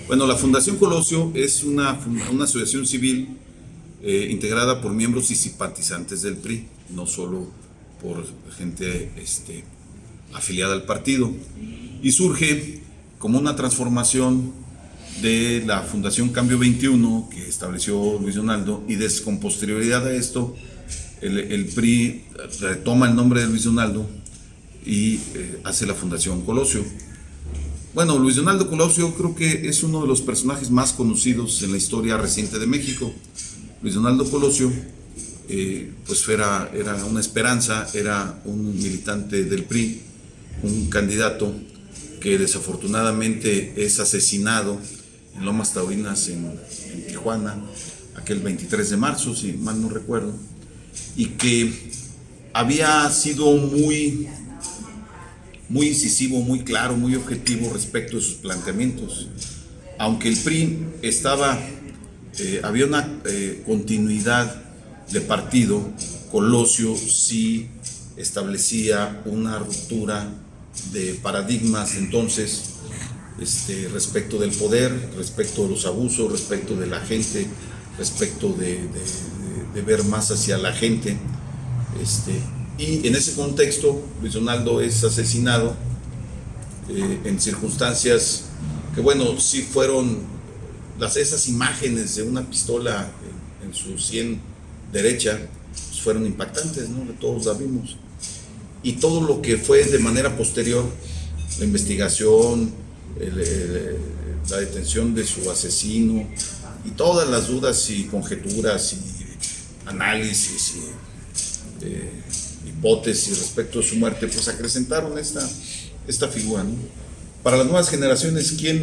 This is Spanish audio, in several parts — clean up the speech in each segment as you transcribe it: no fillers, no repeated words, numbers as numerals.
Bueno, la Fundación Colosio es una asociación civil integrada por miembros y simpatizantes del PRI, no solo por gente afiliada al partido. Y surge como una transformación de la Fundación Cambio 21 que estableció Luis Donaldo, y con posterioridad a esto el PRI retoma el nombre de Luis Donaldo y hace la Fundación Colosio. Bueno, Luis Donaldo Colosio creo que es uno de los personajes más conocidos en la historia reciente de México. Luis Donaldo Colosio pues era una esperanza, era un militante del PRI, un candidato que desafortunadamente es asesinado en Lomas Taurinas, en Tijuana, aquel 23 de marzo, si mal no recuerdo, y que había sido muy incisivo, muy claro, muy objetivo respecto de sus planteamientos. Aunque el PRI había una continuidad de partido, Colosio sí establecía una ruptura de paradigmas entonces respecto del poder, respecto de los abusos, respecto de la gente, respecto de ver más hacia la gente. Y en ese contexto, Luis Donaldo es asesinado en circunstancias que, bueno, sí fueron esas imágenes de una pistola en su sien derecha, pues fueron impactantes, ¿no? Todos la vimos. Y todo lo que fue de manera posterior, la investigación, la detención de su asesino y todas las dudas y conjeturas y análisis y hipótesis respecto a su muerte, pues acrecentaron esta figura, ¿no? Para las nuevas generaciones, ¿quién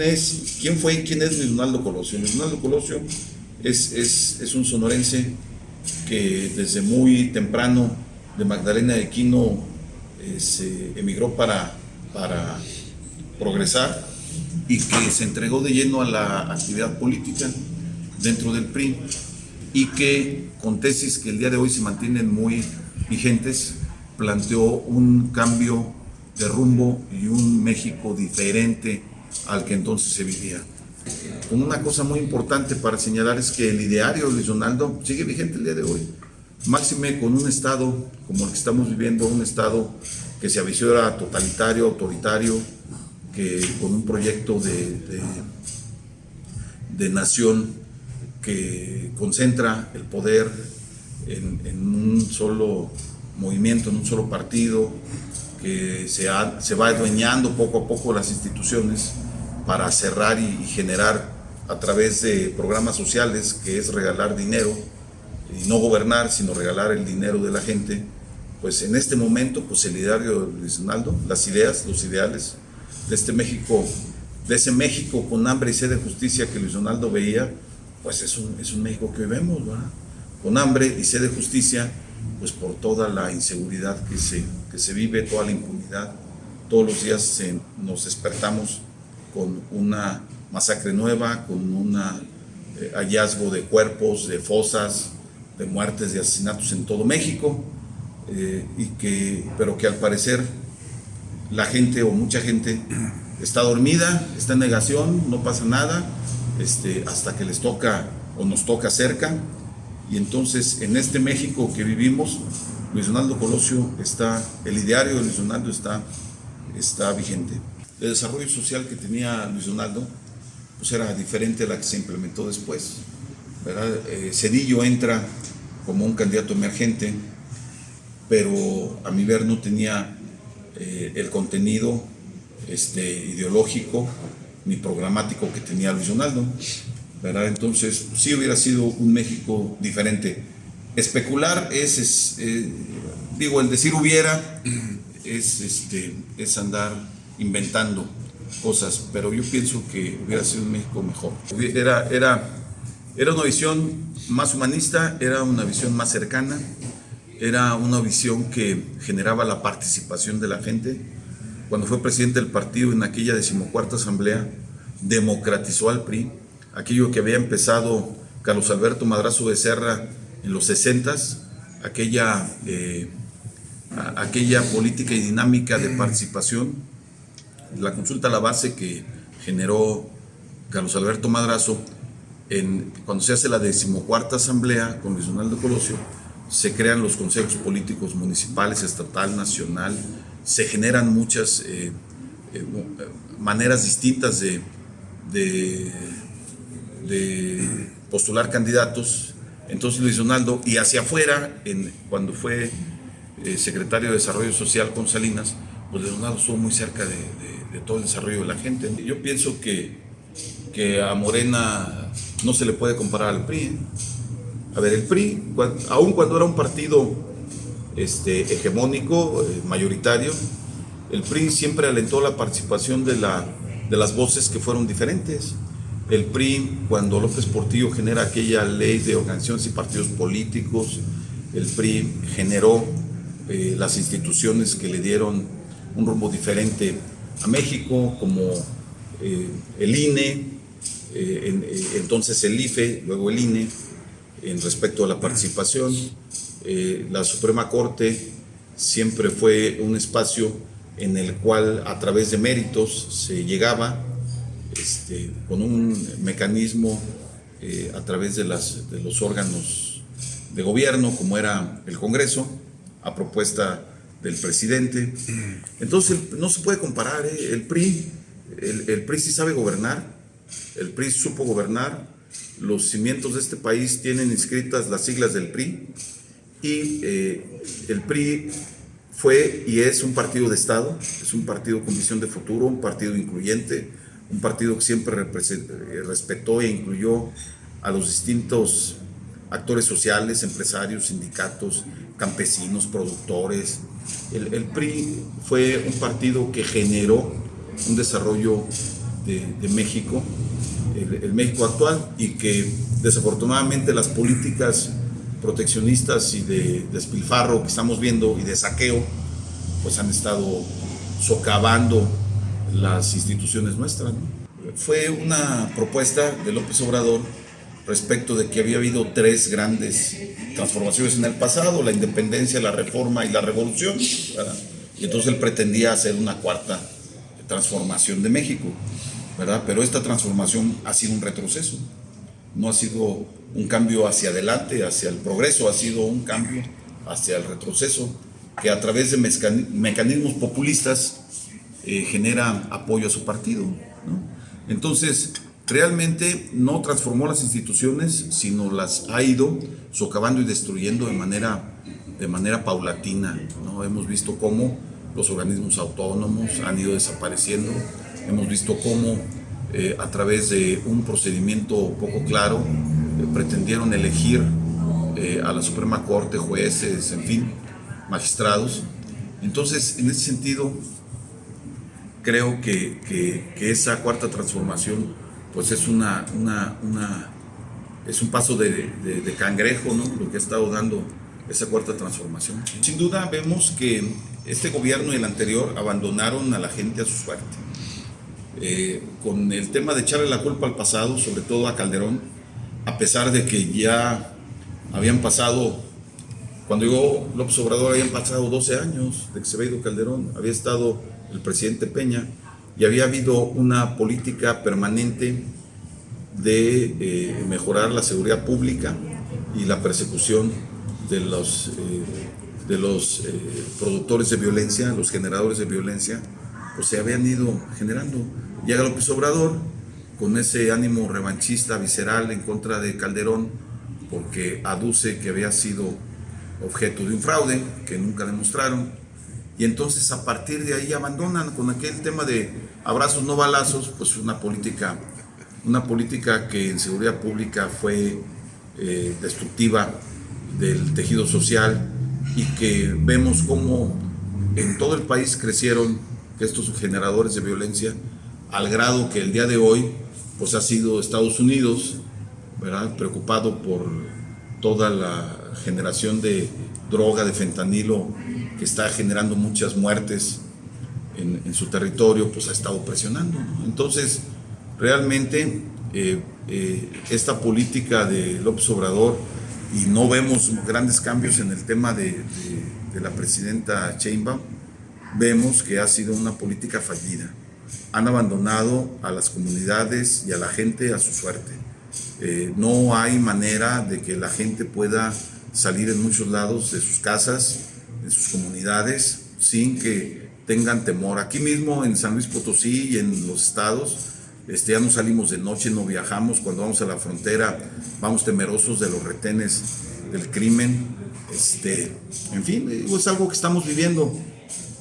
fue y quién es Luis Donaldo Colosio? Luis Donaldo Colosio es un sonorense que desde muy temprano de Magdalena de Quino se emigró para progresar y que se entregó de lleno a la actividad política dentro del PRI, y que con tesis que el día de hoy se mantienen muy vigentes, planteó un cambio de rumbo y un México diferente al que entonces se vivía. Una cosa muy importante para señalar es que el ideario de Luis Donaldo sigue vigente el día de hoy, máxime con un estado como el que estamos viviendo, un estado que se aviciona totalitario, autoritario, que con un proyecto de nación que concentra el poder en un solo movimiento, en un solo partido, que se va adueñando poco a poco las instituciones para cerrar y generar a través de programas sociales, que es regalar dinero y no gobernar, sino regalar el dinero de la gente. Pues en este momento, pues el ideario de Luis Donaldo, las ideas, los ideales de ese México con hambre y sed de justicia que Luis Donaldo veía, pues es un México que hoy vemos, ¿verdad? Con hambre y sed de justicia, pues por toda la inseguridad que se vive, toda la impunidad. Todos los días nos despertamos con una masacre nueva, con un hallazgo de cuerpos, de fosas, de muertes, de asesinatos en todo México, pero que al parecer la gente o mucha gente está dormida, está en negación, no pasa nada, hasta que les toca o nos toca cerca. Y entonces en este México que vivimos, Luis Donaldo Colosio el ideario de Luis Donaldo está vigente. El desarrollo social que tenía Luis Donaldo pues era diferente a la que se implementó después, ¿verdad? Zedillo entra como un candidato emergente, pero a mi ver no tenía el contenido ideológico ni programático que tenía Luis Donaldo, ¿verdad? Entonces sí hubiera sido un México diferente. Especular el decir hubiera es andar inventando cosas, pero yo pienso que hubiera sido un México mejor. Era una visión más humanista, era una visión más cercana, era una visión que generaba la participación de la gente. Cuando fue presidente del partido en aquella 14ª asamblea, democratizó al PRI, aquello que había empezado Carlos Alberto Madrazo Becerra en los 60s, aquella política y dinámica de participación, la consulta a la base que generó Carlos Alberto Madrazo, cuando se hace la 14ª asamblea con Luis Donaldo Colosio, se crean los consejos políticos municipales, estatal, nacional, se generan muchas maneras distintas de postular candidatos. Entonces Luis Donaldo, y hacia afuera, cuando fue secretario de Desarrollo Social con Salinas, pues Luis Donaldo estuvo muy cerca de todo el desarrollo de la gente. Yo pienso que a Morena no se le puede comparar al PRI. A ver, el PRI, aun cuando era un partido hegemónico, mayoritario, el PRI siempre alentó la participación de las voces que fueron diferentes. El PRI, cuando López Portillo genera aquella ley de organizaciones y partidos políticos, el PRI generó las instituciones que le dieron un rumbo diferente a México, como el INE, entonces el IFE, luego el INE, en respecto a la participación. La Suprema Corte siempre fue un espacio en el cual a través de méritos se llegaba con un mecanismo a través de los órganos de gobierno, como era el Congreso, a propuesta del presidente. Entonces no se puede comparar, el PRI sí sabe gobernar, el PRI supo gobernar. Los cimientos de este país tienen inscritas las siglas del PRI, y el PRI fue y es un partido de Estado, es un partido con visión de futuro, un partido incluyente, un partido que siempre respetó e incluyó a los distintos actores sociales, empresarios, sindicatos, campesinos, productores. El PRI fue un partido que generó un desarrollo de México, el México actual, y que desafortunadamente las políticas proteccionistas y de despilfarro que estamos viendo y de saqueo, pues han estado socavando las instituciones nuestras, ¿no? Fue una propuesta de López Obrador respecto de que había habido 3 grandes transformaciones en el pasado: la independencia, la reforma y la revolución, ¿verdad? Y entonces él pretendía hacer una 4ª transformación de México, ¿verdad? Pero esta transformación ha sido un retroceso, no ha sido un cambio hacia adelante, hacia el progreso, ha sido un cambio hacia el retroceso, que a través de mecanismos populistas genera apoyo a su partido, ¿no? Entonces, realmente no transformó las instituciones, sino las ha ido socavando y destruyendo de manera paulatina, ¿no? Hemos visto cómo los organismos autónomos han ido desapareciendo, hemos visto cómo a través de un procedimiento poco claro pretendieron elegir a la Suprema Corte, jueces, en fin, magistrados. Entonces, en ese sentido, creo que esa 4ª transformación pues es es un paso de cangrejo, ¿no? Lo que ha estado dando esa 4ª transformación. Sin duda vemos que este gobierno y el anterior abandonaron a la gente a su suerte. Con el tema de echarle la culpa al pasado, sobre todo a Calderón, a pesar de que ya habían pasado, cuando llegó López Obrador, habían pasado 12 años de que se había ido Calderón, había estado el presidente Peña, y había habido una política permanente de mejorar la seguridad pública y la persecución de los productores de violencia, los generadores de violencia, pues se habían ido generando. Llega López Obrador con ese ánimo revanchista, visceral, en contra de Calderón, porque aduce que había sido objeto de un fraude que nunca demostraron, y entonces a partir de ahí abandonan con aquel tema de abrazos no balazos, pues una política que en seguridad pública fue destructiva del tejido social, y que vemos cómo en todo el país crecieron estos generadores de violencia, al grado que el día de hoy pues ha sido Estados Unidos, ¿verdad?, preocupado por toda la generación de droga, de fentanilo, que está generando muchas muertes en su territorio, pues ha estado presionando, ¿no? Entonces, realmente esta política de López Obrador, y no vemos grandes cambios en el tema de la presidenta Sheinbaum, vemos que ha sido una política fallida. han abandonado a las comunidades y a la gente a su suerte. No hay manera de que la gente pueda salir en muchos lados de sus casas, de sus comunidades, sin que tengan temor. Aquí mismo en San Luis Potosí y en los estados, ya no salimos de noche, no viajamos. Cuando vamos a la frontera vamos temerosos de los retenes del crimen. En fin, es algo que estamos viviendo.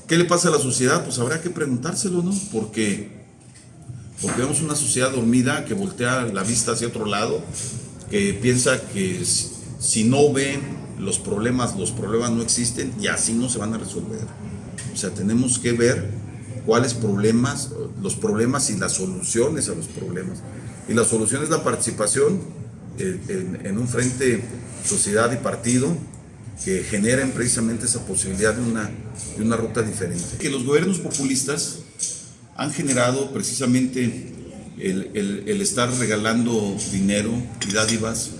¿Qué le pasa a la sociedad? Pues habrá que preguntárselo, ¿no? Porque vemos una sociedad dormida que voltea la vista hacia otro lado, que piensa que si no ven los problemas no existen y así no se van a resolver. O sea, tenemos que ver cuáles problemas, los problemas y las soluciones a los problemas. Y la solución es la participación en un frente sociedad y partido que generen precisamente esa posibilidad de una ruta diferente. Que los gobiernos populistas han generado precisamente el estar regalando dinero y dádivas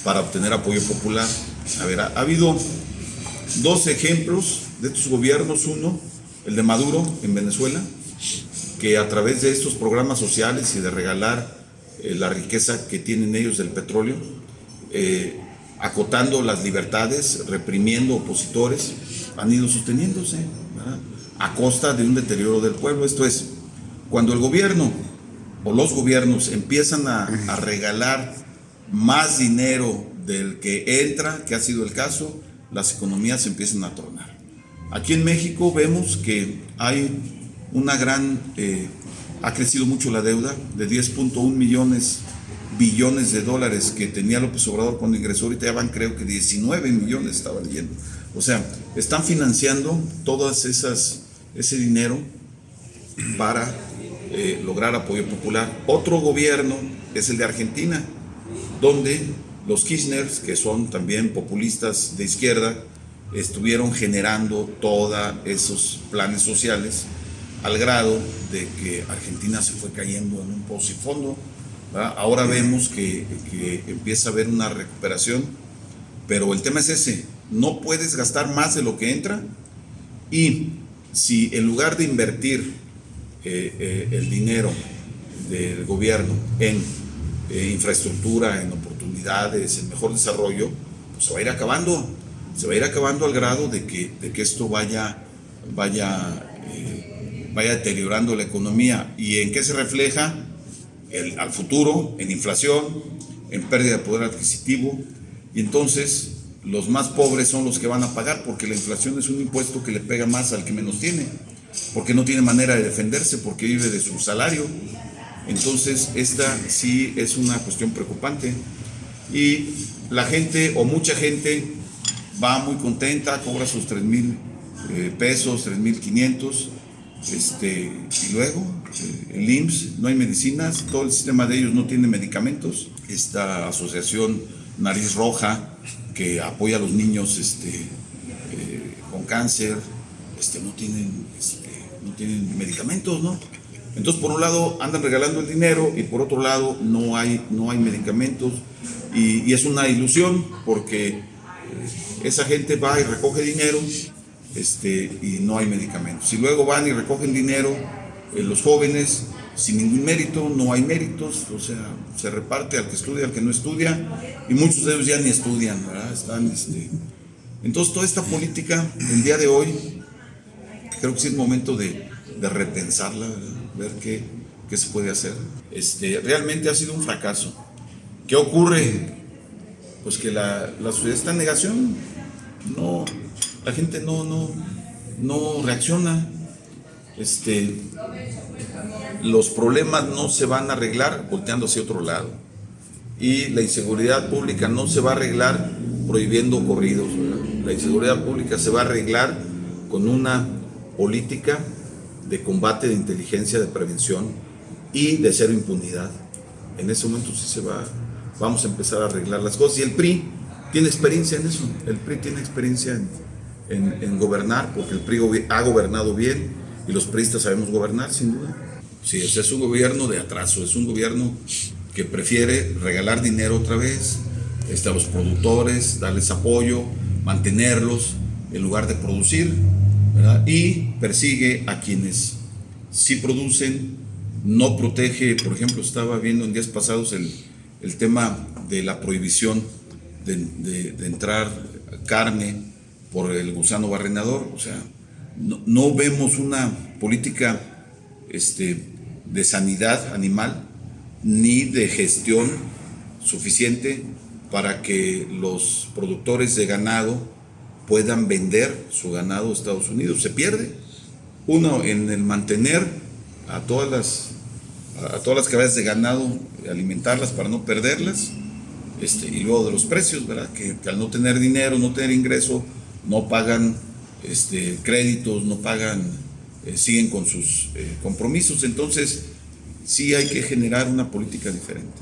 para obtener apoyo popular. A ver, ha habido dos ejemplos de estos gobiernos. Uno, el de Maduro en Venezuela, que a través de estos programas sociales y de regalar la riqueza que tienen ellos del petróleo, acotando las libertades, reprimiendo opositores, han ido sosteniéndose, ¿verdad?, a costa de un deterioro del pueblo. Esto es, cuando el gobierno o los gobiernos empiezan a regalar más dinero del que entra, que ha sido el caso, las economías empiezan a tronar. Aquí en México vemos que hay una ha crecido mucho la deuda de 10.1 billones de dólares que tenía López Obrador cuando ingresó. Ahorita ya van, creo que 19 millones, estaba leyendo. O sea, están financiando todas ese dinero para lograr apoyo popular. Otro gobierno es el de Argentina, donde los Kirchners, que son también populistas de izquierda, estuvieron generando todos esos planes sociales al grado de que Argentina se fue cayendo en un pozo sin fondo, ¿verdad? Ahora vemos que empieza a haber una recuperación, pero el tema es ese: no puedes gastar más de lo que entra, y si en lugar de invertir el dinero del gobierno en infraestructura, en oportunidades, en mejor desarrollo, pues se va a ir acabando al grado de que esto vaya deteriorando la economía. ¿Y en qué se refleja? Al futuro, en inflación, en pérdida de poder adquisitivo, y entonces los más pobres son los que van a pagar, porque la inflación es un impuesto que le pega más al que menos tiene, porque no tiene manera de defenderse, porque vive de su salario. Entonces esta sí es una cuestión preocupante, y la gente, o mucha gente, va muy contenta, cobra sus 3,000 pesos, 3,500, y luego el IMSS, no hay medicinas, todo el sistema de ellos no tiene medicamentos. Esta asociación Nariz Roja, que apoya a los niños con cáncer, no tienen medicamentos, ¿no? Entonces, por un lado andan regalando el dinero, y por otro lado no hay medicamentos, y es una ilusión, porque esa gente va y recoge dinero y no hay medicamentos. Y luego van y recogen dinero los jóvenes sin ningún mérito, no hay méritos, o sea, se reparte al que estudia, al que no estudia, y muchos de ellos ya ni estudian, ¿verdad? Entonces, toda esta política, el día de hoy, creo que sí es momento de repensarla, ¿verdad? Ver qué se puede hacer. Realmente ha sido un fracaso. ¿Qué ocurre? Pues que la sociedad está en negación. No, la gente no reacciona. Los problemas no se van a arreglar volteando hacia otro lado, y la inseguridad pública no se va a arreglar prohibiendo corridos, ¿verdad? La inseguridad pública se va a arreglar con una política de combate, de inteligencia, de prevención y de cero impunidad. En ese momento sí vamos a empezar a arreglar las cosas, y el PRI tiene experiencia en eso. El PRI tiene experiencia en gobernar, porque el PRI ha gobernado bien, y los priistas sabemos gobernar, sin duda. Sí, ese es un gobierno de atraso, es un gobierno que prefiere regalar dinero otra vez a los productores, darles apoyo, mantenerlos, en lugar de producir, ¿verdad? Y persigue a quienes sí producen, no protege. Por ejemplo, estaba viendo en días pasados el tema de la prohibición de entrar carne por el gusano barrenador. O sea, no vemos una política de sanidad animal ni de gestión suficiente para que los productores de ganado puedan vender su ganado a Estados Unidos. Se pierde uno en el mantener a todas las cabezas de ganado, alimentarlas para no perderlas, y luego de los precios, ¿verdad? Que al no tener dinero, no tener ingreso, no pagan créditos, no pagan, siguen con sus compromisos. Entonces sí hay que generar una política diferente.